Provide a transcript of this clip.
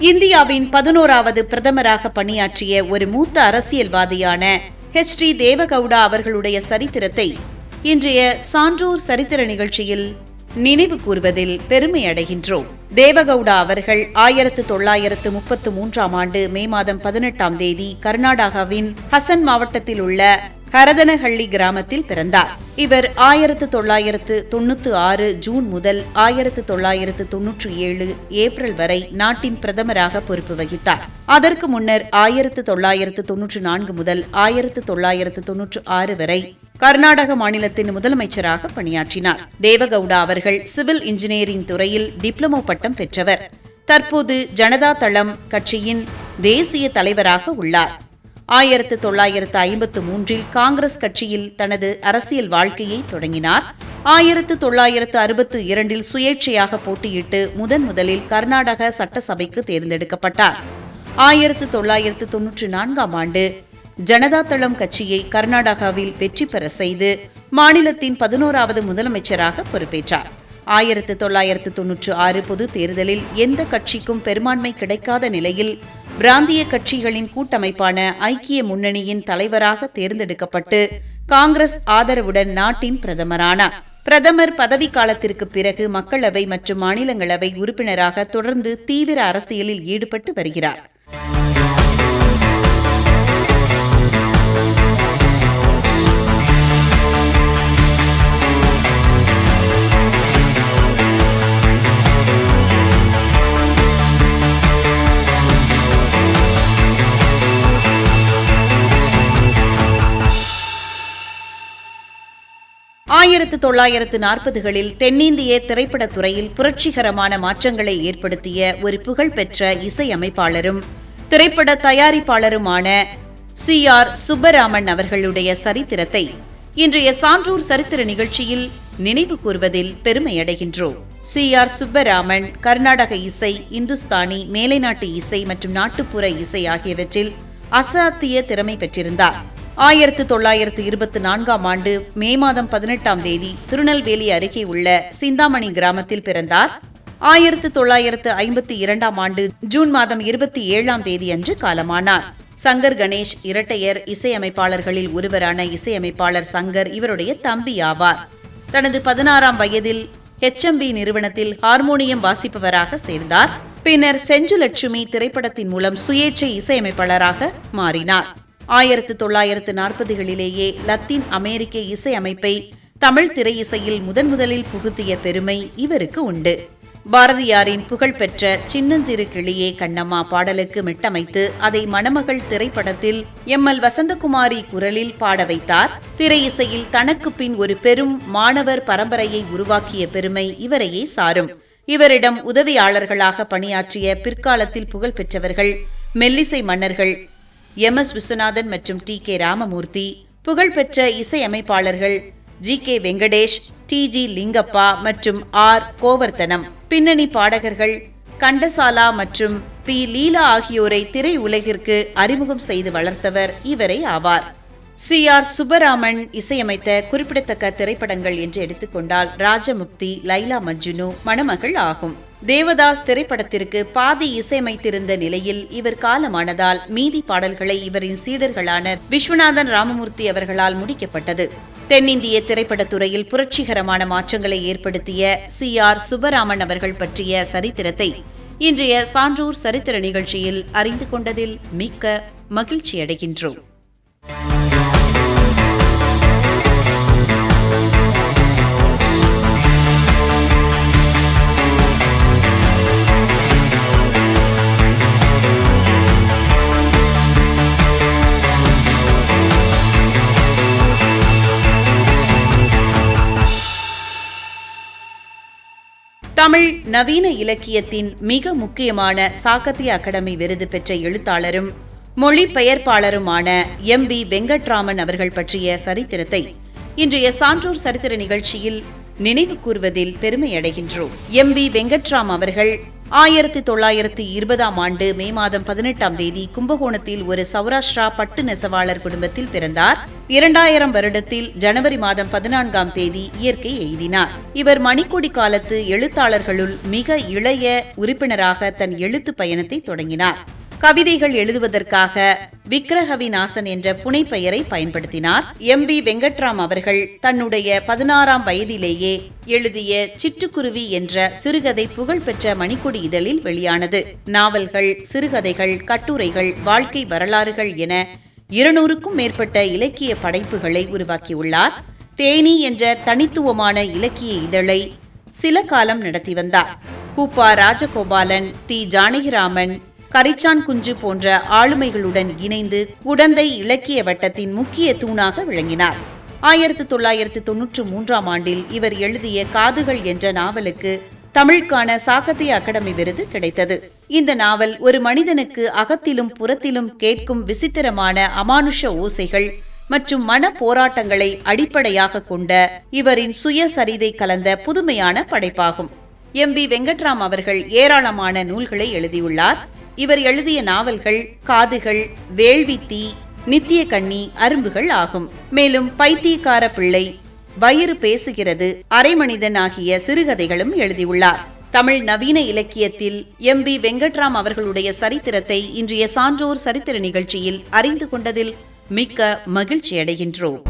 இந்தியாவின் 11வது பிரதமராக பணியாற்றிய ஒரு மூத்த அரசியல்வாதியான ஹெச்.டி. தேவகவுடா அவர்களுடைய சரித்திரத்தை இன்றைய சான்றோர் சரித்திர நிகழ்ச்சியில் நினைவு கூர்வதில் பெருமை அடைகின்றோம். தேவகவுடா அவர்கள் 1933ஆம் ஆண்டு மே மாதம் 18ஆம் தேதி கர்நாடகாவின் ஹசன் மாவட்டத்தில் உள்ள ஹரதனஹள்ளி கிராமத்தில் பிறந்தார். இவர் 1996 ஜூன் முதல் 1997 ஏப்ரல் வரை நாட்டின் பிரதமராக பொறுப்பு வகித்தார். அதற்கு முன்னர் 1994 முதல் 1996 வரை கர்நாடக மாநிலத்தின் முதலமைச்சராக பணியாற்றினார். தேவகவுடா அவர்கள் சிவில் இன்ஜினியரிங் துறையில் டிப்ளமோ பட்டம் பெற்றவர். தற்போது ஜனதா தளம் கட்சியின் தேசிய தலைவராக உள்ளார். 1953 காங்கிரஸ் கட்சியில் தனது அரசியல் வாழ்க்கையை தொடங்கினார். 1962 சுயேட்சையாக போட்டியிட்டு முதலில் கர்நாடக சட்டசபைக்கு தேர்ந்தெடுக்கப்பட்டார். 1994ஆம் ஆண்டு ஜனதா தளம் கட்சியை கர்நாடகாவில் வெற்றி பெற செய்து மாநிலத்தின் 11வது முதலமைச்சராக பொறுப்பேற்றார். 1996 பொது தேர்தலில் எந்த கட்சிக்கும் பெரும்பான்மை கிடைக்காத நிலையில் பிராந்திய கட்சிகளின் கூட்டமைப்பான ஐக்கிய முன்னணியின் தலைவராக தேர்ந்தெடுக்கப்பட்டு காங்கிரஸ் ஆதரவுடன் நாட்டின் பிரதமரானார். பிரதமர் பதவிக்காலத்திற்கு பிறகு மக்களவை மற்றும் மாநிலங்களவை உறுப்பினராக தொடர்ந்து தீவிர அரசியலில் ஈடுபட்டு வருகிறார். ஆயிரத்து 1940களில் தென்னிந்திய திரைப்படத் துறையில் புரட்சிகரமான மாற்றங்களை ஏற்படுத்திய ஒரு புகழ்பெற்ற இசையமைப்பாளரும் திரைப்பட தயாரிப்பாளருமான சி.ஆர். சுப்பராமன் அவர்களுடைய சரித்திரத்தை இன்றைய சான்றோர் சரித்திர நிகழ்ச்சியில் நினைவு கூர்வதில் பெருமையடைகின்றோம். சி.ஆர். சுப்பராமன் கர்நாடக இசை, இந்துஸ்தானி, மேலைநாட்டு இசை மற்றும் நாட்டுப்புற இசை ஆகியவற்றில் அசாத்திய திறமை பெற்றிருந்தார். 1924ஆம் ஆண்டு மே மாதம் 18ஆம் தேதி திருநெல்வேலி அருகே உள்ள சிந்தாமணி கிராமத்தில் பிறந்தார். 1952ஆம் ஆண்டு ஜூன் மாதம் 27ஆம் தேதி அன்று காலமானார். சங்கர் கணேஷ் இரட்டையர் இசையமைப்பாளர்களில் ஒருவரான இசையமைப்பாளர் சங்கர் இவருடைய தம்பி ஆவார். தனது 16ஆம் வயதில் HMB நிறுவனத்தில் ஹார்மோனியம் வாசிப்பவராக சேர்ந்தார். பின்னர் செஞ்சுலட்சுமி திரைப்படத்தின் மூலம் சுயேட்சை இசையமைப்பாளராக மாறினார். 1940களிலேயே லத்தீன் அமெரிக்க இசை அமைப்பை தமிழ் திரை இசையில் முதலில் புகுத்திய பெருமை இவருக்கு உண்டு. பாரதியாரின் புகழ்பெற்ற சின்னஞ்சிறு கிளியே கண்ணம்மா பாடலுக்கு மெட்டமைத்து அதை மணமகள் திரைப்படத்தில் எம்.எல். வசந்தகுமாரி குரலில் பாட வைத்தார். திரை இசையில் தனக்கு பின் ஒரு பெரும் மாணவர் பரம்பரையை உருவாக்கிய பெருமை இவரையே சாரும். இவரிடம் உதவியாளர்களாக பணியாற்றிய பிற்காலத்தில் புகழ்பெற்றவர்கள் மெல்லிசை மன்னர்கள் எம்.எஸ். விஸ்வநாதன் மற்றும் டி.கே. ராமமூர்த்தி, புகழ்பெற்ற இசையமைப்பாளர்கள் ஜி.கே. வெங்கடேஷ், டி.ஜி. லிங்கப்பா மற்றும் ஆர். கோவர்த்தனம், பின்னணி பாடகர்கள் கண்டசாலா மற்றும் பி. லீலா ஆகியோரை திரை உலகிற்கு அறிமுகம் செய்து வளர்த்தவர் இவரே ஆவார். சி.ஆர். சுப்பராமன் இசையமைத்த குறிப்பிடத்தக்க திரைப்படங்கள் என்று எடுத்துக்கொண்டால் ராஜமுக்தி, லைலா மஜ்னு, மணமகள் ஆகும். தேவதாஸ் திரைப்படத்திற்கு பாதி இசையமைத்திருந்த நிலையில் இவர் காலமானதால் மீதி பாடல்களை இவரின் சீடர்களான விஸ்வநாதன் ராமமூர்த்தி அவர்களால் முடிக்கப்பட்டது. தென்னிந்திய திரைப்படத் துறையில் புரட்சிகரமான மாற்றங்களை ஏற்படுத்திய சி.ஆர். சுப்பராமன் அவர்கள் பற்றிய சரித்திரத்தை இன்றைய சான்றோர் சரித்திர நிகழ்ச்சியில் அறிந்து கொண்டதில் மிக்க மகிழ்ச்சியடைகின்றோம். தமிழ் நவீன இலக்கியத்தின் மிக முக்கியமான சாகித்ய அகாடமி விருது பெற்ற எழுத்தாளரும் மொழிபெயர்ப்பாளருமான எம்.வி. வெங்கட்ராமன் அவர்கள் பற்றிய சரித்திரத்தை இன்றைய சான்றோர் சரித்திர நிகழ்ச்சியில் நினைவு கூர்வதில் பெருமையடைகின்றோம். எம்.வி. வெங்கட்ராம் அவர்கள் 1920 மே மாதம் 18 கும்பகோணத்தில் ஒரு சௌராஷ்டிரா பட்டு நெசவாளர் குடும்பத்தில் பிறந்தார். 2000 வருடத்தில் ஜனவரி மாதம் 14 இயற்கை எய்தினார். இவர் மணிக்கொடி காலத்து எழுத்தாளர்களுள் மிக இளைய உறுப்பினராக தன் எழுத்து பயணத்தை தொடங்கினார். கவிதைகள் எழுதுவதற்காக விக்கிரகவிநாசன் என்ற புனைப்பெயரை பயன்படுத்தினார். வி வெங்கட்ராம் அவர்கள் தன்னுடைய 16ஆம் வயதிலேயே எழுதிய சிட்டுக்குருவி என்ற சிறுகதை புகழ்பெற்ற மணிக்கொடி இதழில் வெளியானது. நாவல்கள், சிறுகதைகள், கட்டுரைகள், வாழ்க்கை வரலாறுகள் என 200க்கும் மேற்பட்ட இலக்கிய படைப்புகளை உருவாக்கியுள்ளார். தேனி என்ற தனித்துவமான இலக்கிய இதழை சில காலம் நடத்தி வந்தார். கூப்பா ராஜகோபாலன், தி ஜானகிராமன், கரிச்சான் குஞ்சு போன்ற ஆளுமைகளுடன் இணைந்து குடந்தை இலக்கிய வட்டத்தின் முக்கிய தூணாக விளங்கினார். 1993 இவர் எழுதிய காதுகள் என்ற நாவலுக்கு தமிழுக்கான சாகித்ய அகாடமி விருது கிடைத்தது. இந்த நாவல் ஒரு மனிதனுக்கு அகத்திலும் புறத்திலும் கேட்கும் விசித்திரமான அமானுஷ ஓசைகள் மற்றும் மன போராட்டங்களை அடிப்படையாக கொண்ட இவரின் சுயசரிதை கலந்த புதுமையான படைப்பாகும். வி வெங்கட்ராம் அவர்கள் ஏராளமான நூல்களை எழுதியுள்ளார். இவர் எழுதிய நாவல்கள் காதுகள், வேள்வித்தீ, நித்திய கண்ணி, அரும்புகள் ஆகும். மேலும் பைத்தியக்கார பிள்ளை, வயிறு பேசுகிறது, அரைமனிதன் ஆகிய சிறுகதைகளும் எழுதியுள்ளார். தமிழ் நவீன இலக்கியத்தில் வி வெங்கட்ராம் அவர்களுடைய சரித்திரத்தை இன்றைய சான்றோர் சரித்திர நிகழ்ச்சியில் அறிந்து கொண்டதில் மிக்க மகிழ்ச்சியடைகின்றோம்.